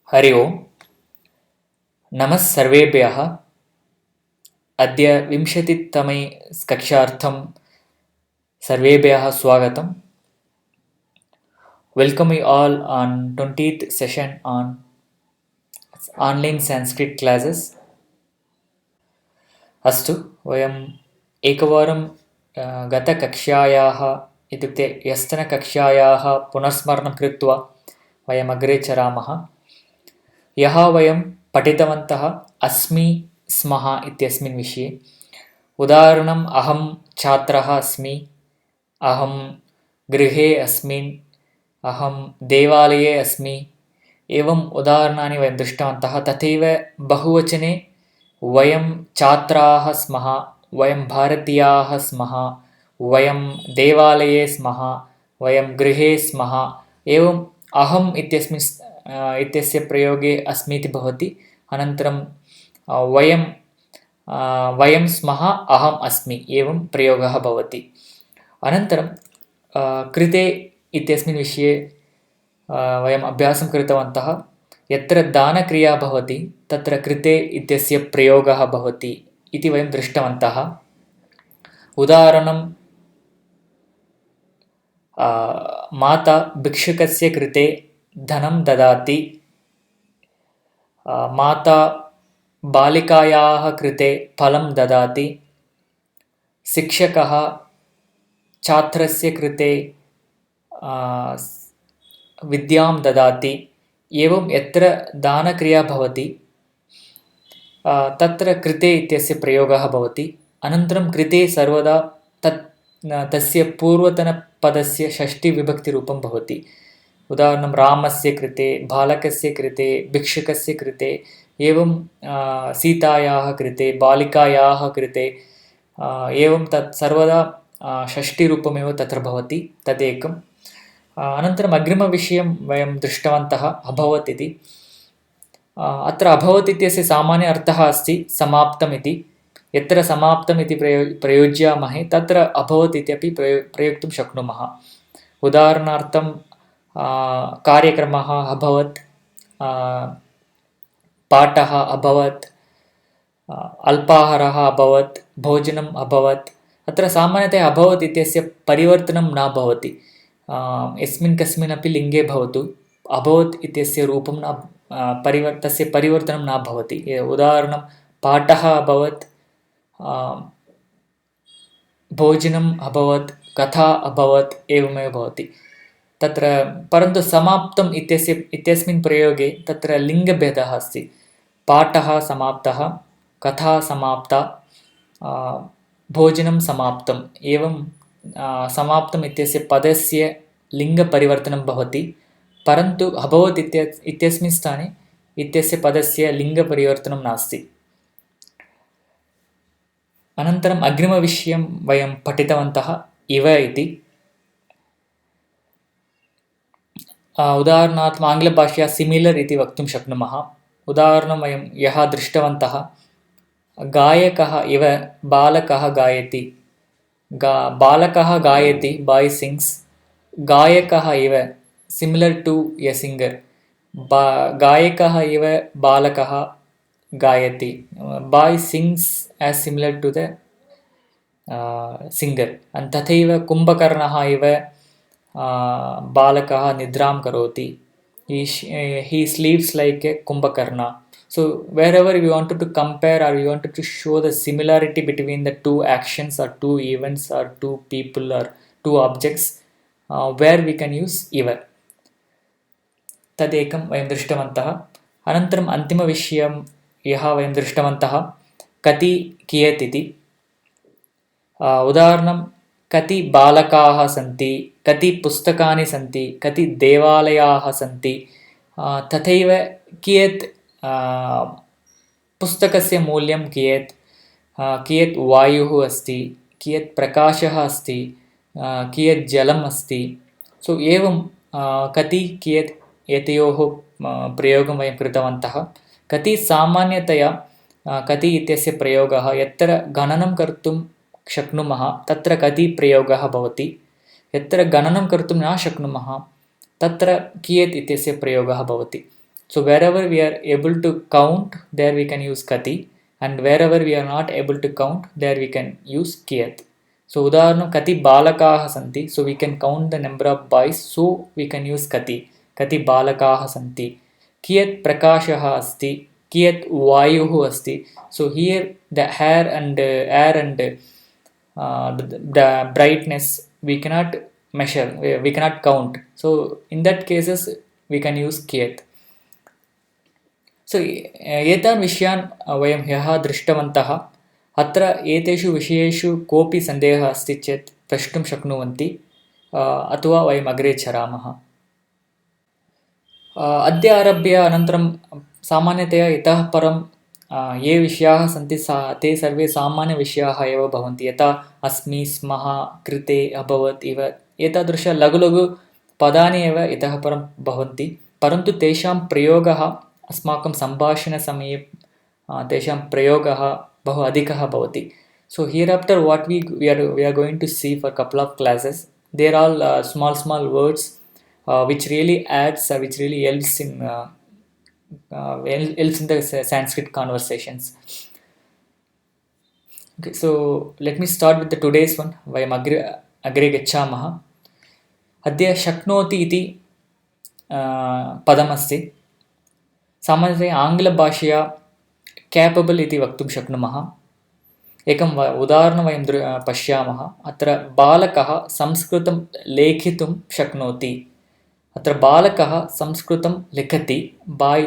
हरि ओम्। नमः सर्वेभ्यः। अद्य 20तमे कक्षार्थं सर्वेभ्यः स्वागतम्। Welcome you all on 20th session on online Sanskrit classes. अस्तु, वयम् एकवारं गतकक्षायाः इत्युक्ते ह्यस्तनकक्षायाः पुनस्मरणं कृत्वा वयम् अग्रे चरामः। यः वयं पठितवन्तः अस्मि स्मः इत्यस्मिन् विषये। उदाहरणम् अहं छात्रः अस्मि, अहं गृहे अस्मि, अहं देवालये अस्मि, एवम् उदाहरणानि वयं दृष्टवन्तः। तथैव बहुवचने वयं छात्राः स्मः, वयं भारतीयाः स्मः, वयं देवालये स्मः, वयं गृहे स्मः, एवम् अहम् इत्यस्य प्रयोगे अस्मि इति भवति। अनन्तरं वयं स्मः, अहम् अस्मि, एवं प्रयोगः भवति। अनन्तरं कृते इत्यस्मिन् विषये वयम् अभ्यासं कृतवन्तः। यत्र दानक्रिया भवति तत्र कृते इत्यस्य प्रयोगः भवति इति वयं दृष्टवन्तः। उदाहरणं माता भिक्षुकस्य कृते धनं ददाति, माता बालिकायाः कृते फलं ददाति, शिक्षकः छात्रस्य कृते विद्यां ददाति। एवं यत्र दानक्रिया भवति तत्र कृते इत्यस्य प्रयोगः भवति। अनन्तरं कृते सर्वदा तस्य पूर्वतनपदस्य षष्ठीविभक्तिरूपं भवति। उदाहरणं रामस्य कृते, बालकस्य कृते, भिक्षुकस्य कृते, एवं सीतायाः कृते, बालिकायाः कृते, एवं तत् सर्वदा षष्ठीरूपमेव तत्र भवति। तदेकम्। अनन्तरम् अग्रिमविषयं वयं दृष्टवन्तः अभवत् इति। अत्र अभवत् इत्यस्य सामान्य अर्थः अस्ति समाप्तम् इति। यत्र समाप्तम् इति प्रयोज्यामहे तत्र अभवत् इत्यपि प्रयोक्तुं शक्नुमः। उदाहरणार्थं कार्यक्रमः अभवत्, पाठः अभवत्, अल्पाहारः अभवत्, भोजनम् अभवत्। अत्र सामान्यतया अभवत् इत्यस्य परिवर्तनं न भवति। यस्मिन् कस्मिन्नपि लिङ्गे भवतु अभवत् इत्यस्य रूपं तस्य परिवर्तनं न भवति। उदाहरणं पाठः अभवत्, भोजनम् अभवत्, कथा अभवत्, एवमेव भवति तत्र। परन्तु समाप्तम् इत्यस्मिन् प्रयोगे तत्र लिङ्गभेदः अस्ति। पाठः समाप्तः, कथा समाप्ता, भोजनं समाप्तम्, एवं समाप्तम् इत्यस्य पदस्य लिङ्गपरिवर्तनं भवति। परन्तु अभवत् इत्यस्मिन् स्थाने इत्यस्य पदस्य लिङ्गपरिवर्तनं नास्ति। अनन्तरम् अग्रिमविषयं वयं पठितवन्तः इव इति। उदाहरणार्थम् आङ्ग्लभाषया सिमिलर् इति वक्तुं शक्नुमः। उदाहरणं वयं यः दृष्टवन्तः, गायकः इव बालकः गायति, बालकः गायति, बाय् सिङ्ग्स्। गायकः इव सिमिलर् टु ए सिङ्गर्, गायकः इव बालकः गायति, boy sings as similar to the singer. तथैव कुम्भकर्णः इव बालकः निद्रां करोति, he sleeps like a kumbhakarna. So wherever we wanted to compare or we wanted to show the similarity between the two actions or two events or two people or two objects, where we can use इव। तदेकं वयं दृष्टवन्तः। अनन्तरम् अन्तिमविषयं यः वयं दृष्टवन्तः कति कियत् इति। उदाहरणं कति बालकाः सन्ति, कति पुस्तकानि सन्ति, कति देवालयाः सन्ति, तथैव कियत् पुस्तकस्य मूल्यं कियत्, कियत् वायुः अस्ति, कियत् प्रकाशः अस्ति, कियत् जलम् अस्ति। सो एवं कति कियत् एतयोः प्रयोगं वयं कृतवन्तः। कति सामान्यतया कति इत्यस्य प्रयोगः यत्र गणनं कर्तुं शक्नुमः तत्र कति प्रयोगः भवति, यत्र गणनं कर्तुं न शक्नुमः तत्र कियत् इत्यस्य प्रयोगः भवति। So wherever we are able to count, there we can use kati, and wherever we are not able to count, there we can use kiyat. So udaharanam kati balakaah santi, so we can count the number of boys, so we can use kati balakaah santi. Kiyat prakashah asti, kiyat vayuh asti. So here the air and the brightness we cannot measure, we cannot count. So in that cases we can use kiyat. So एतान् विषयान् वयं ह्यः दृष्टवन्तः. अत्र एतेषु विषयेषु कोऽपि सन्देहः अस्ति चेत् प्रष्टुं शक्नुवन्ति, अथवा वयम् अग्रे सरामः. अद्य आरभ्य अनन्तरं सामान्यतया इतः परं ये विषयाः सन्ति ते सर्वे सामान्यविषयाः एव भवन्ति. यथा अस्मि, स्मः, कृते, अभवत् इव एतादृश लघु लघु पदानि एव इतः परं भवन्ति. परन्तु तेषां प्रयोगः अस्माकं सम्भाषणसमये तेषां प्रयोगः बहु अधिकः भवति. So hereafter what we are going to see for couple of classes, they are all small words which really adds which really helps in the Sanskrit conversations. Okay, so let me start with the today's one. Vayam agre gachamah. Adya shaknoti iti padamasti. सामान्यतया आङ्ग्लभाषया कैपबल इति वक्तुं शक्नुमः. एकम् उदाहरणं वयं पश्यामः. अत्र बालकः संस्कृतं लेखितुं शक्नोति. अत्र बालकः संस्कृतं लिखति. बाय्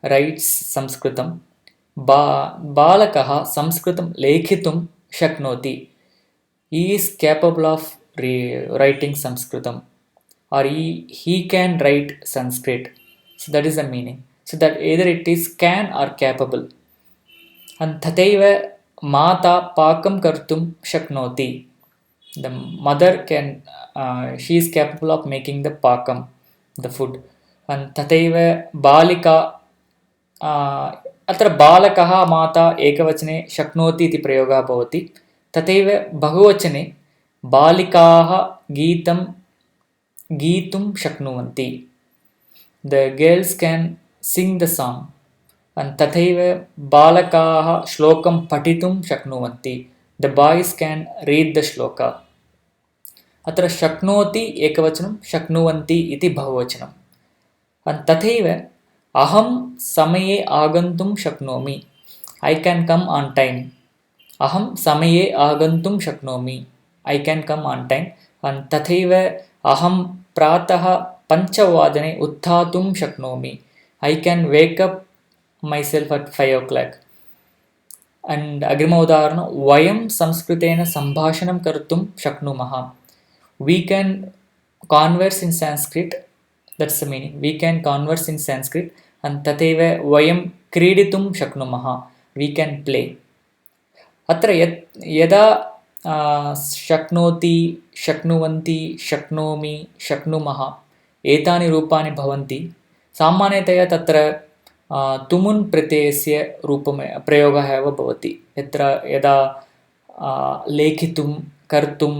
रैट्स् संस्कृतं. बालकः संस्कृतं लेखितुं शक्नोति. He is capable of writing Sanskritam, or he can write Sanskrit. So that is the meaning. So that either it is can or capable. And tathaiva mata pakam kartum shaknoti. The mother can, she is capable of making the pakam, the food. And tathaiva balika, अत्र बालकः माता एकवचने शक्नोति इति प्रयोगः भवति. तथैव बहुवचने बालिकाः गीतुं शक्नुवन्ति. The girls can sing the song. And tathaiva balakaah shlokam patitum shaknuvanti. The boys can read the shloka. Atra shaknoti ekavachanam, shaknuvanti iti bahuvachanam. And tathaiva aham samaye agantum shaknomi. I can come on time. Aham samaye agantum shaknomi. I can come on time. And tathaiva aham pratah panchvadane utthatum shaknomi. I can wake up myself at 5 o'clock. And agrima udaharana vayam sanskritena sambhashanam kartum shaknumaha. We can converse in Sanskrit. That's the meaning. We can converse in Sanskrit. And tathaiva vayam kriditum shaknumaha. We can play. Atra yada शक्नोति, शक्नुवन्ति, शक्नोमि, शक्नुमः एतानि रूपाणि भवन्ति. सामान्यतया तत्र तुमुन् प्रत्ययस्य प्रयोगः एव भवति. यदा लेखितुं, कर्तुं,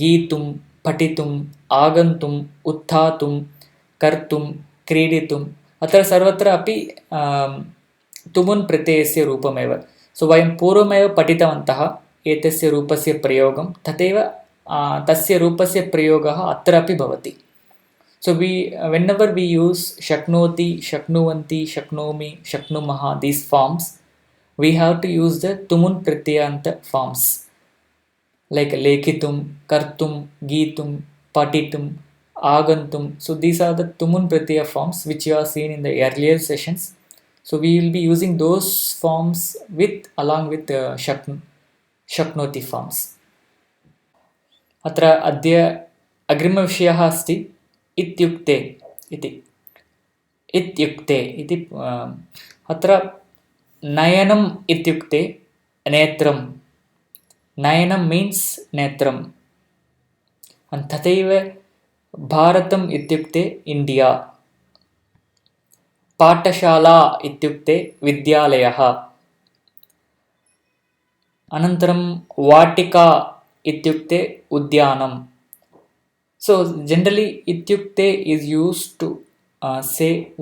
गीतुं, पठितुम्, आगन्तुम्, उत्थातुं, कर्तुं, क्रीडितुम्, अत्र सर्वत्र अपि तुमुन् प्रत्ययस्य रूपमेव. सो वयं पूर्वमेव पठितवन्तः एतस्य रूपस्य प्रयोगं. तथैव तस्य रूपस्य प्रयोगः अत्र अपि भवति. So whenever we use shaknoti, shaknuvanti, shaknomi, shaknumaha, these forms, we have to use the tumun pratyanta forms like lekhitum, kartum, geetum, patitum, agantum. So these are the tumun pratyaya forms which you have seen in the earlier sessions. So we will be using those forms along with the shaknoti forms. अत्र अद्य अग्रिमविषयः अस्ति इत्युक्ते इति. अत्र नयनम् इत्युक्ते नेत्रं. नयनं means नेत्रं. तथैव भारतम् इत्युक्ते इण्डिया. पाठशाला इत्युक्ते विद्यालयः. अनन्तरं वाटिका इत्युक्ते उद्यानं. So generally ityukte is used to say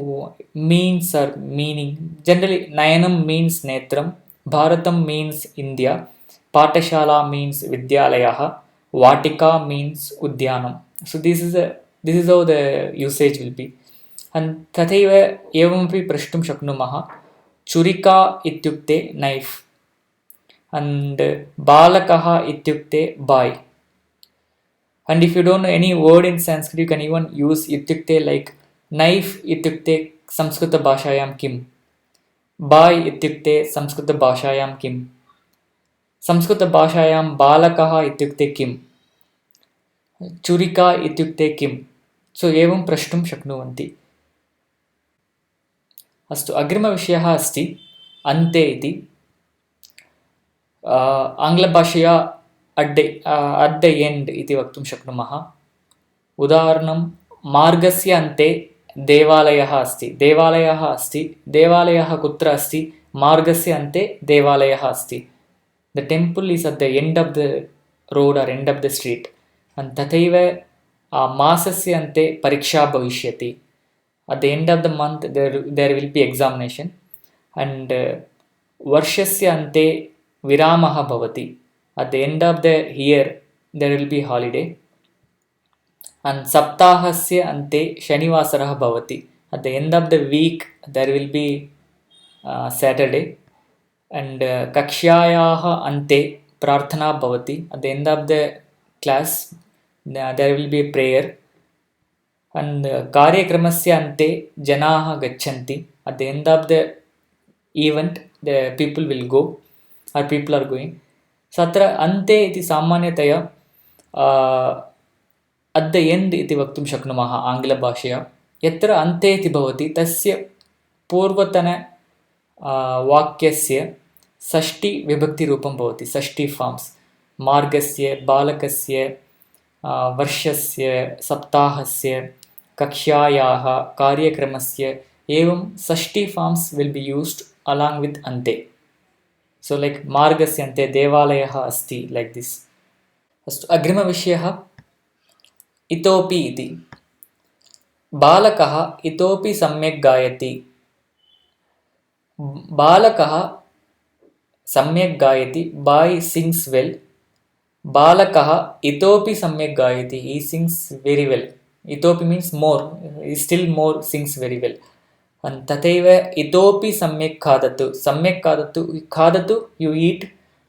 means or meaning. Generally, Nayanam means Netram, Bharatam means India, Patashala means Vidyalayah, Vatika means Udyanam. So this is how the usage will be. And तथैव एवमपि प्रष्टुं शक्नुमः. चुरिका इत्युक्ते knife, and बालकः इत्युक्ते boy. And if you don't know any word in Sanskrit, you can even use ityukte like knife ityukte Samskrita bhashayam kim, boy ityukte Samskrita bhashayam kim, Samskrita bhashayam balakah ityukte kim, churika ityukte kim. So एवं प्रष्टुं शक्नुवन्ति. अस्तु, अग्रिमविषयः अस्ति अन्ते इति. आङ्ग्लभाषया at the end इति वक्तुं शक्नुमः. उदाहरणं, मार्गस्य अन्ते देवालयः अस्ति. देवालयः अस्ति. देवालयः कुत्र अस्ति? मार्गस्य अन्ते देवालयः अस्ति. The temple is at the end of the road or end of the street. And तथैव मासस्य अन्ते परीक्षा भविष्यति. At the end of the month there will be examination. And वर्षस्य अन्ते विरामः भवति. At the end of the year there will be holiday. And सप्ताहस्य अन्ते शनिवासरः भवति. At the end of the week there will be Saturday. And कक्ष्यायाः अन्ते प्रार्थना भवति. At the end of the class there will be prayer. And कार्यक्रमस्य अन्ते जनाः गच्छन्ति. At the end of the event the people will go or people are going. सत्र अन्ते इति सामान्यतया at the end इति वक्तुं शक्नुमः आङ्ग्लभाषया. यत्र अन्ते इति भवति तस्य पूर्वतन वाक्यस्य षष्ठी विभक्तिरूपं भवति. षष्ठी फार्म्स्. मार्गस्य, बालकस्य, वर्षस्य, सप्ताहस्य, कक्ष्यायाः, कार्यक्रमस्य, एवं षष्ठी forms will be used along with ante. So like मार्गस्य अन्ते देवालयः अस्ति, like this. अस्तु, अग्रिमविषयः इतोपि इति. बालकः इतोपि सम्यक् गायति. बालकः सम्यक् गायति. Boy sings well. बालकः इतोपि सम्यक् गायति. He sings very well. इतोपि means more. He still more sings very well. And तथैव इतोपि सम्यक् खादतु. सम्यक् खादतु, खादतु you eat.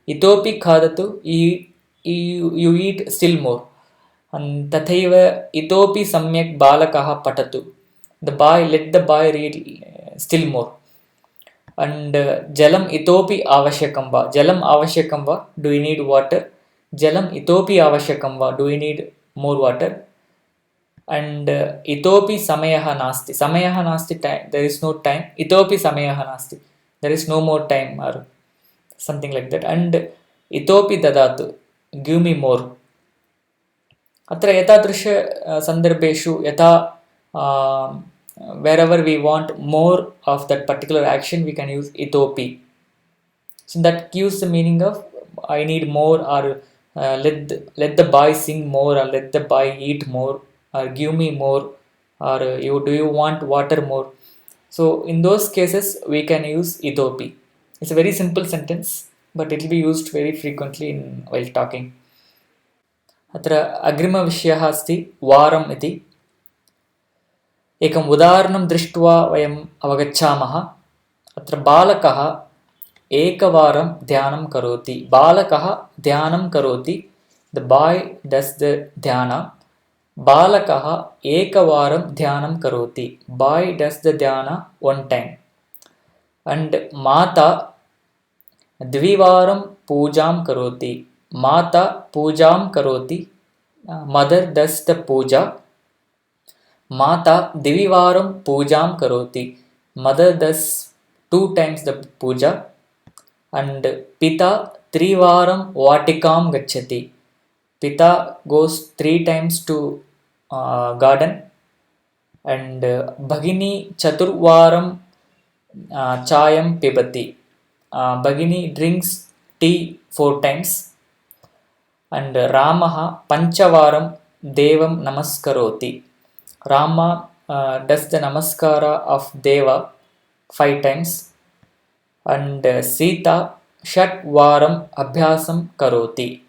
इतोपि खादतु you eat still more. And तथैव इतोपि सम्यक् बालकः पठतु. The boy, let the boy read still more. And जलम् इतोपि आवश्यकं वा. जलम् आवश्यकं वा. Do you need water? जलम् इतोपि आवश्यकं वा. Do you need more water? And इतोपि समयः नास्ति. समयः नास्ति, time, there is no time. इतोपि समयः नास्ति, there is no more time or something like that. And इतोपि ददातु, give me more. अत्र एतादृश सन्दर्भेषु यथा wherever we want more of that particular action we can use itopi. So that gives the meaning of I need more, or let the boy sing more, or let the boy eat more, or give me more, or do you want water more. So in those cases we can use itopi. It's a very simple sentence, but it will be used very frequently while talking. अत्र अग्रिमविषयः अस्ति वारम् इति. एकम् उदाहरणं दृष्ट्वा वयम् अवगच्छामः. अत्र बालकः एकवारं ध्यानं करोति. बालकः ध्यानं करोति. The boy does the dhyana. बालकः एकवारं ध्यानं करोति. Boy does the dhyana one time. And माता द्विवारं पूजां करोति. माता पूजां करोति. Mother does the puja. माता द्विवारं पूजां करोति. Mother does 2 times the puja. And पिता त्रिवारं वाटिकां गच्छति. पिता goes 3 times to garden. And भगिनी चतुर्वारं चायं पिबति. भगिनी drinks tea 4 times. And रामः पञ्चवारं देवं नमस्करोति. Rama does the namaskara of Deva 5 times, and Sita Shat Varam Abhyasam Karoti.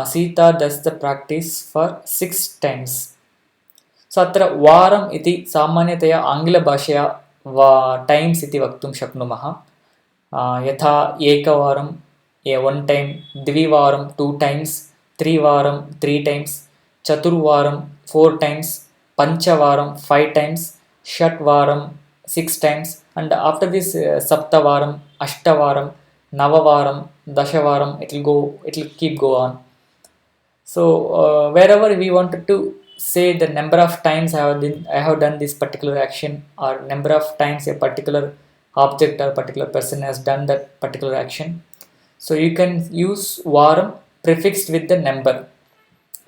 Sita does the practice for 6 times. So अत्र वारम् इति सामान्यतया आङ्ग्लभाषया टैम्स् इति वक्तुं शक्नुमः. यथा एकवारं 1 time, द्विवारं 2 times, त्रिवारं 3 times, चतुर्वारं 4 times, पञ्चवारं 5 times, षट्वारं 6 times, and after this saptavaram, ashtavaram, navavaram, dashavaram, it will keep go on. So wherever we wanted to say the number of times I have done this particular action, or number of times a particular object or particular person has done that particular action, so you can use varam prefixed with the number.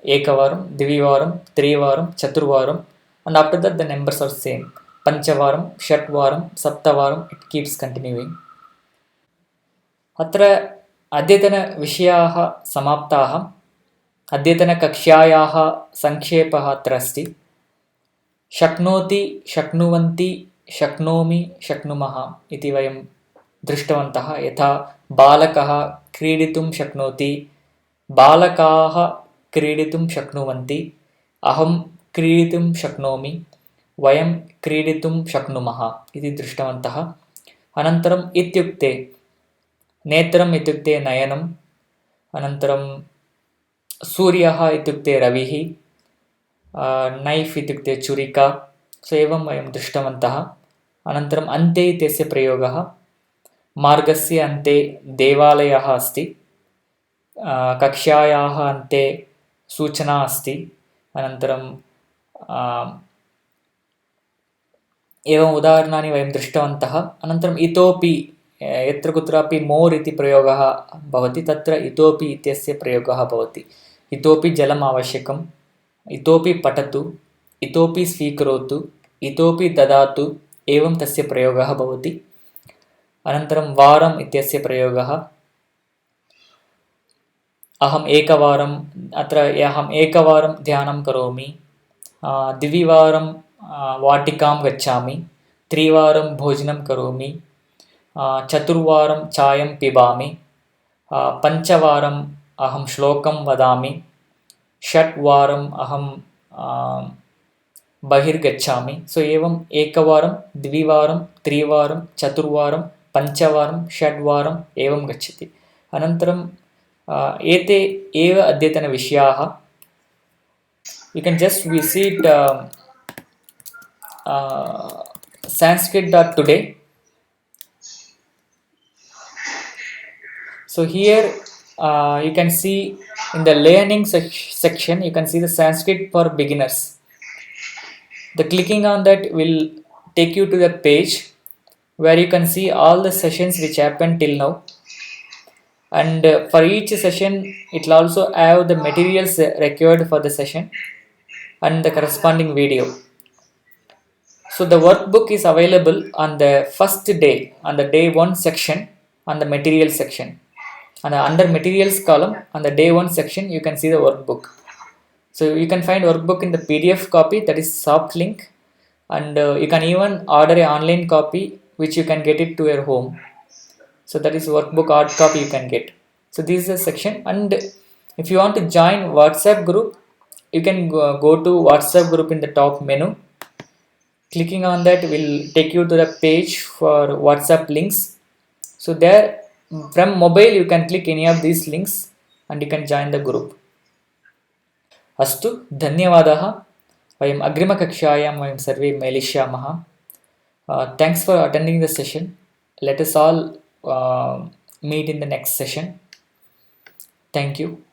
Ekavaram, Divivaram, Trivaram, Chaturvaram, and after that the numbers are same. Panchavaram, Shatvaram, Saptavaram, it keeps continuing. अत्र अद्यतनविषयाः समाप्ताः. अद्यतनकक्ष्यायाः संक्षेपः अत्र अस्ति. शक्नोति, शक्नुवन्ति, शक्नोमि, शक्नुमः इति वयं दृष्टवन्तः. यथा बालकः क्रीडितुं शक्नोति, बालकाः क्रीडितुं शक्नुवन्ति, अहं क्रीडितुं शक्नोमि, वयं क्रीडितुं शक्नुमः इति दृष्टवन्तः. अनन्तरम् इत्युक्ते, नेत्रम् इत्युक्ते नयनम्, अनन्तरं सूर्यः इत्युक्ते रविः, नैफ् इत्युक्ते छुरिका. सो एवं वयं दृष्टवन्तः. अनन्तरम् अन्ते इत्यस्य प्रयोगः. मार्गस्य अन्ते देवालयः अस्ति, कक्ष्यायाः अन्ते सूचना अस्ति. अनन्तरं एवम् उदाहरणानि वयं दृष्टवन्तः. अनन्तरम् इतोपि, यत्र कुत्रापि मोर् इति प्रयोगः भवति, तत्र इतोपि इत्यस्य प्रयोगः भवति. इतोपि जलम् आवश्यकम्, इतोपि पठतु, इतोपि स्वीकरोतु, इतोपि ददातु, एवं तस्य प्रयोगः भवति. अनन्तरं वारम् इत्यस्य प्रयोगः. अहम् एकवारम्, अत्र अहम् एकवारं ध्यानं करोमि, द्विवारं वाटिकां गच्छामि, त्रिवारं भोजनं करोमि, चतुर्वारं चायं पिबामि, पञ्चवारम् अहं श्लोकं वदामि, षट्वारम् अहं बहिर्गच्छामि. सो एवम् एकवारं, द्विवारं, त्रिवारं, चतुर्वारं, पञ्चवारं, षड्वारम् एवं गच्छति. अनन्तरं एते एव अद्यतनविषयाः. You can just visit sanskrit.today. So here you can see in the learning section, you can see the Sanskrit for beginners. The clicking on that will take you to the page where you can see all the sessions which happened till now. And for each session, it will also have the materials required for the session and the corresponding video. So the workbook is available on the first day, on the day 1 section, on the material section. And under materials column, on the day 1 section, you can see the workbook. So you can find workbook in the PDF copy, that is soft link, and you can even order an online copy which you can get it to your home. So that is workbook hard copy you can get. So this is a section. And if you want to join WhatsApp group, you can go to WhatsApp group in the top menu. Clicking on that will take you to the page for WhatsApp links. So there, from mobile you can click any of these links and you can join the group. अस्तु, धन्यवादः. वयम् अग्रिमकक्षायां वयं सर्वे मेलिष्यामः. Thanks for attending the session. Let us all meet in the next session. Thank you.